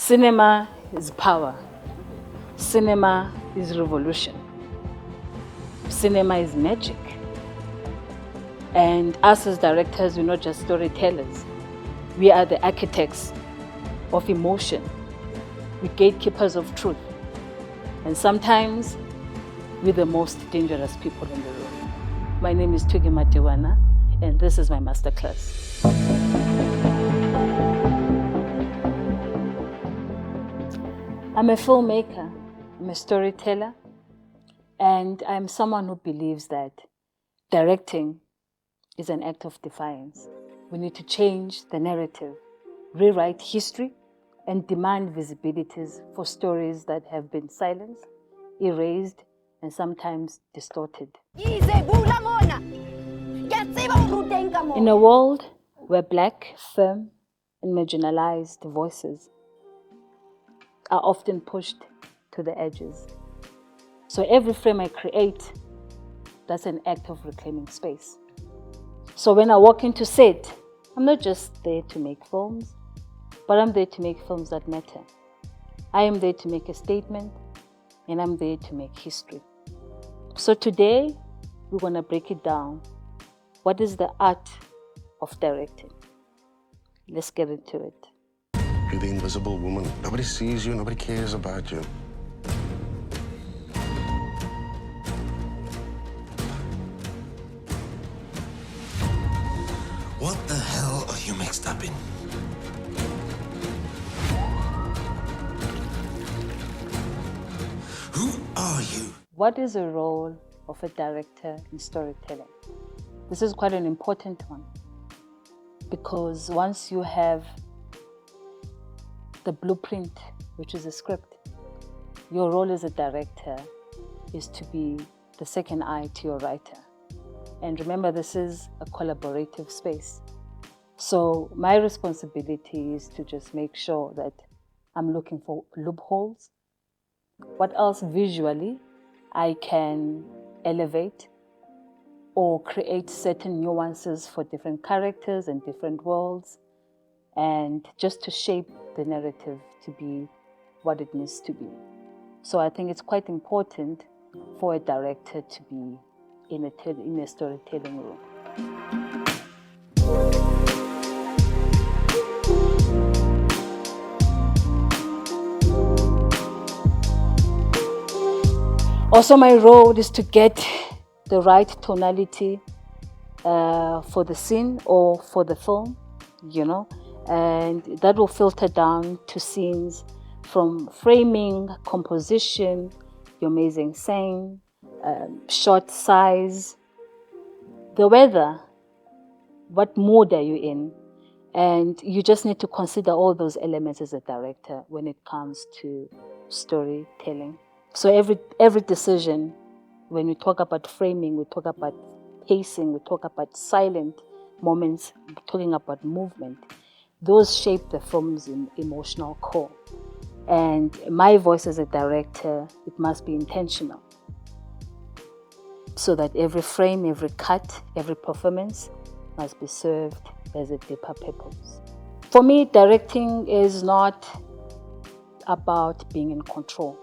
Cinema is power. Cinema is revolution. Cinema is magic. And us as directors, we're not just storytellers. We are the architects of emotion. We're gatekeepers of truth. And sometimes we're the most dangerous people in the room. My name is Twiggy Matiwana, and this is my masterclass. I'm a filmmaker, I'm a storyteller, and I'm someone who believes that directing is an act of defiance. We need to change the narrative, rewrite history, and demand visibilities for stories that have been silenced, erased, and sometimes distorted. In a world where Black, femme, and marginalized voices are often pushed to the edges. So every frame I create, that's an act of reclaiming space. So when I walk into set, I'm not just there to make films, but I'm there to make films that matter. I am there to make a statement, and I'm there to make history. So today, we're gonna break it down. What is the art of directing? Let's get into it. You're the invisible woman. Nobody sees you, nobody cares about you. What the hell are you mixed up in? Who are you? What is the role of a director in storytelling? This is quite an important one, because once you have the blueprint, which is a script, your role as a director is to be the second eye to your writer. And remember, this is a collaborative space. So my responsibility is to just make sure that I'm looking for loopholes. What else visually I can elevate or create certain nuances for different characters and different worlds, and just to shape the narrative to be what it needs to be. So I think it's quite important for a director to be in a storytelling room. Also, my role is to get the right tonality for the scene or for the film, and that will filter down to scenes from framing, composition, your amazing saying, shot size, the weather, what mood are you in, and you just need to consider all those elements as a director when it comes to storytelling. So every decision, when we talk about framing, we talk about pacing, we talk about silent moments, we're talking about movement. Those shape the film's emotional core. And my voice as a director, it must be intentional, so that every frame, every cut, every performance must be served as a deeper purpose. For me, directing is not about being in control.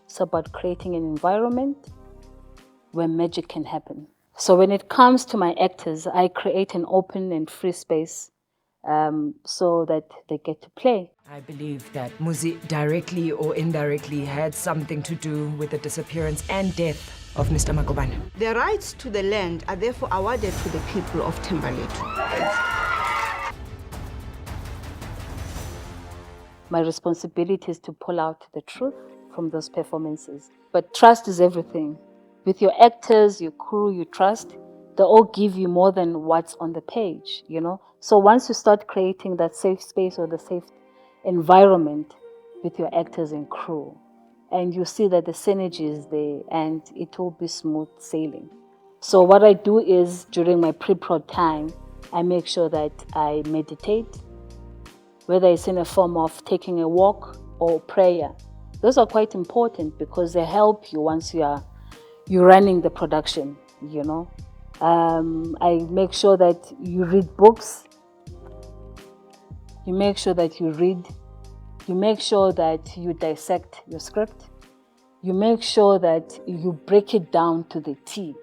It's about creating an environment where magic can happen. So when it comes to my actors, I create an open and free space so that they get to play. I believe that Muzi directly or indirectly had something to do with the disappearance and death of Mr. Makobane. The rights to the land are therefore awarded to the people of Thembalethu. My responsibility is to pull out the truth from those performances. But trust is everything. With your actors, your crew, you trust, they all give you more than what's on the page, So once you start creating that safe space or the safe environment with your actors and crew, and you see that the synergy is there, and it will be smooth sailing. So what I do is, during my pre-prod time, I make sure that I meditate, whether it's in a form of taking a walk or prayer. Those are quite important because they help you once you're running the production, I make sure that you read books. You make sure that you read You make sure that you dissect your script. You make sure that you break it down to the T.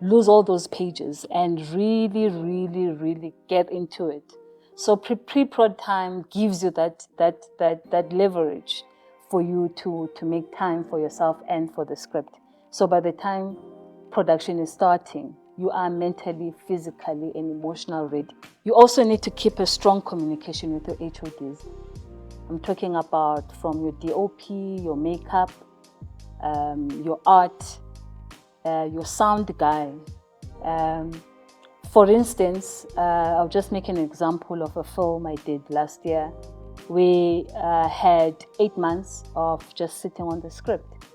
Lose all those pages and really, really, really get into it. So pre-prod time gives you that leverage for you to make time for yourself and for the script. So by the time production is starting, you are mentally, physically, and emotionally ready. You also need to keep a strong communication with your HODs. I'm talking about from your DOP, your makeup, your art, your sound guy. For instance, I'll just make an example of a film I did last year. We had 8 months of just sitting on the script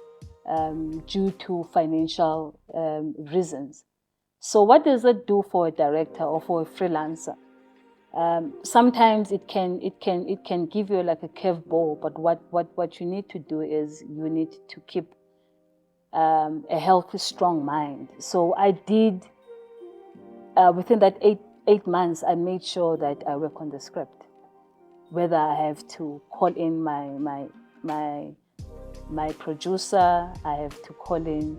due to financial reasons. So what does it do for a director or for a freelancer? Sometimes it can give you like a curveball, but what you need to do is you need to keep a healthy, strong mind. So I did, within that eight months, I made sure that I work on the script. Whether I have to call in my producer, I have to call in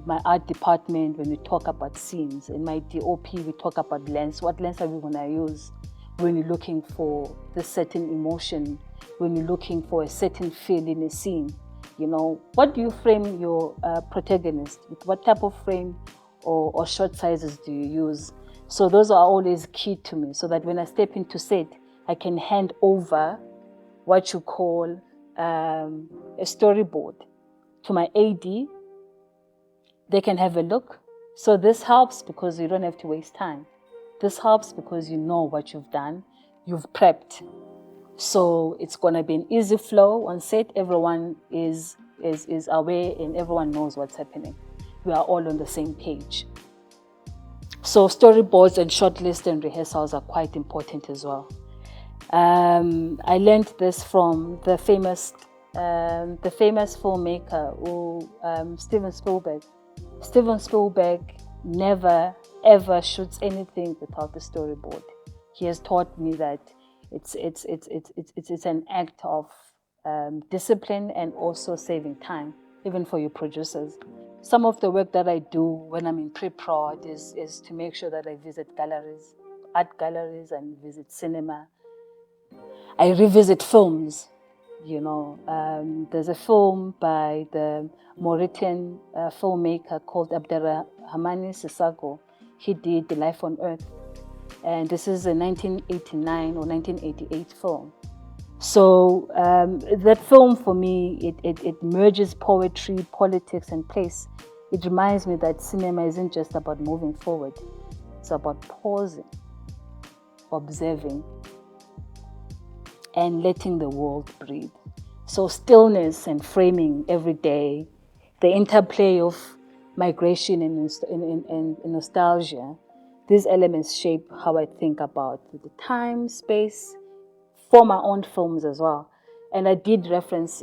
my art department when we talk about scenes. In my DOP, we talk about lens. What lens are we going to use when you're looking for this certain emotion, when you're looking for a certain feel in a scene? You know, what do you frame your protagonist with? What type of frame or shot sizes do you use? So those are always key to me, so that when I step into set, I can hand over what you call a storyboard to my AD. They can have a look. So this helps because you don't have to waste time. This helps because you know what you've done, you've prepped. So it's gonna be an easy flow on set. Everyone is aware and everyone knows what's happening. We are all on the same page. So storyboards and shortlist and rehearsals are quite important as well. I learned this from the famous filmmaker, Steven Spielberg. Steven Spielberg never ever shoots anything without the storyboard. He has taught me that it's an act of discipline and also saving time, even for your producers. Some of the work that I do when I'm in pre-prod is to make sure that I visit galleries, art galleries, and visit cinema. I revisit films. You know, there's a film by the Mauritian filmmaker called Abderrahmane Sissako. He did The Life on Earth, and this is a 1989 or 1988 film. So that film for me, it merges poetry, politics, and place. It reminds me that cinema isn't just about moving forward. It's about pausing, observing, and letting the world breathe. So stillness and framing every day, the interplay of migration and nostalgia, these elements shape how I think about the time, space, for my own films as well. And I did reference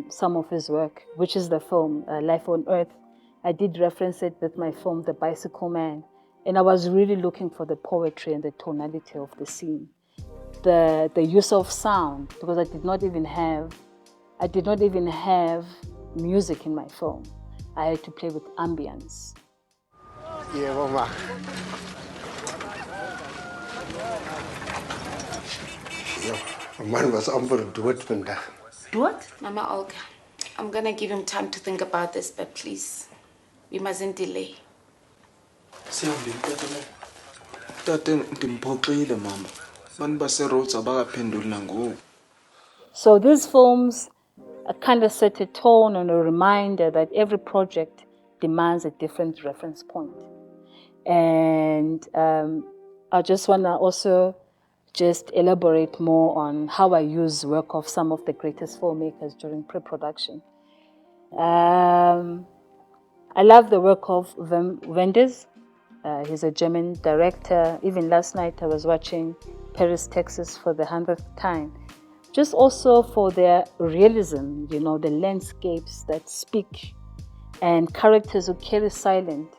some of his work, which is the film Life on Earth. I did reference it with my film The Bicycle Man. And I was really looking for the poetry and the tonality of the scene. The use of sound, because I did not even have music in my film. I had to play with ambience. Yeah, mama. Ja, man was amper dood vandag. What? Mama Olga, I'm gonna give him time to think about this, but please, we mustn't delay. So these films kind of set a tone and a reminder that every project demands a different reference point. And I just want to also just elaborate more on how I use work of some of the greatest filmmakers during pre-production. I love the work of Wenders. He's a German director. Even last night I was watching Paris, Texas for the 100th time. Just also for their realism, you know, the landscapes that speak and characters who carry silent,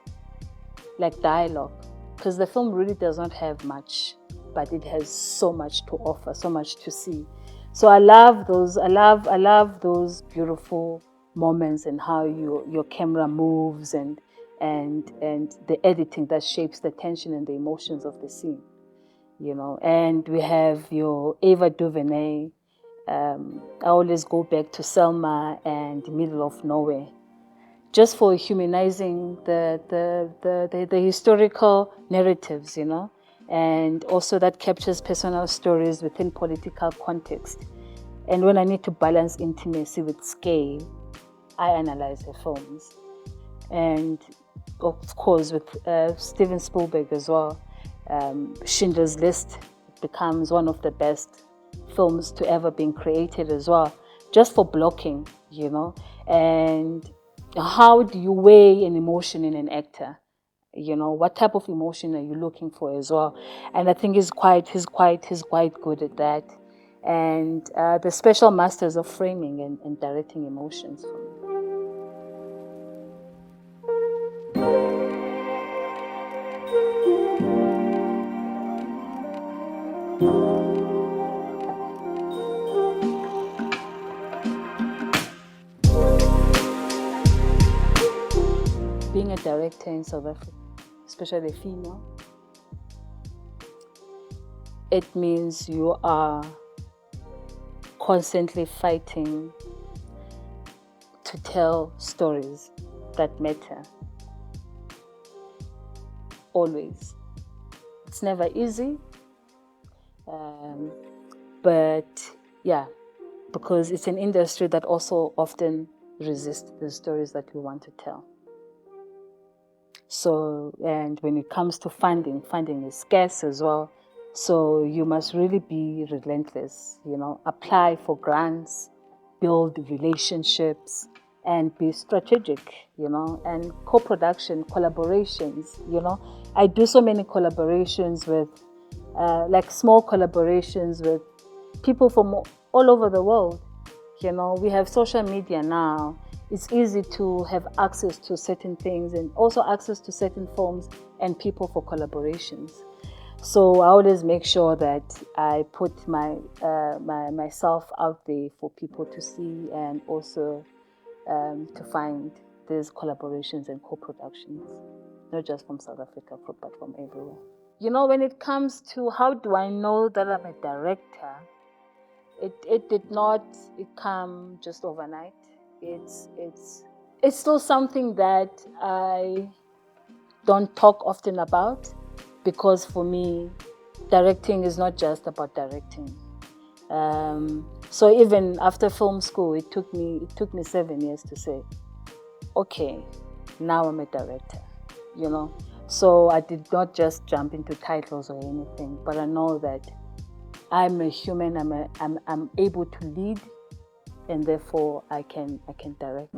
like dialogue. Because the film really does not have much but it has so much to offer, so much to see. So I love those. I love those beautiful moments and how your camera moves and the editing that shapes the tension and the emotions of the scene. And we have your Ava DuVernay. I always go back to Selma and Middle of Nowhere, just for humanizing the historical narratives, and also that captures personal stories within political context. And when I need to balance intimacy with scale, I analyze her films. And of course, with Steven Spielberg as well, Schindler's List becomes one of the best films to ever been created as well, just for blocking, and how do you weigh an emotion in an actor? What type of emotion are you looking for as well? And I think he's quite good at that. And the special masters of framing and directing emotions for me. Being a director in South Africa, especially female, it means you are constantly fighting to tell stories that matter. Always. It's never easy, but yeah, because it's an industry that also often resists the stories that we want to tell. So, and when it comes to funding is scarce as well. So you must really be relentless, apply for grants, build relationships, and be strategic, and co-production, collaborations, I do so many collaborations with, like small collaborations with people from all over the world. We have social media now. It's easy to have access to certain things and also access to certain forms and people for collaborations. So I always make sure that I put myself out there for people to see and also to find these collaborations and co-productions, not just from South Africa, but from everywhere. When it comes to how do I know that I'm a director, it did not come just overnight. It's still something that I don't talk often about, because for me, directing is not just about directing. So even after film school, it took me 7 years to say, okay, now I'm a director, So I did not just jump into titles or anything, but I know that I'm a human. I'm able to lead, and therefore I can direct.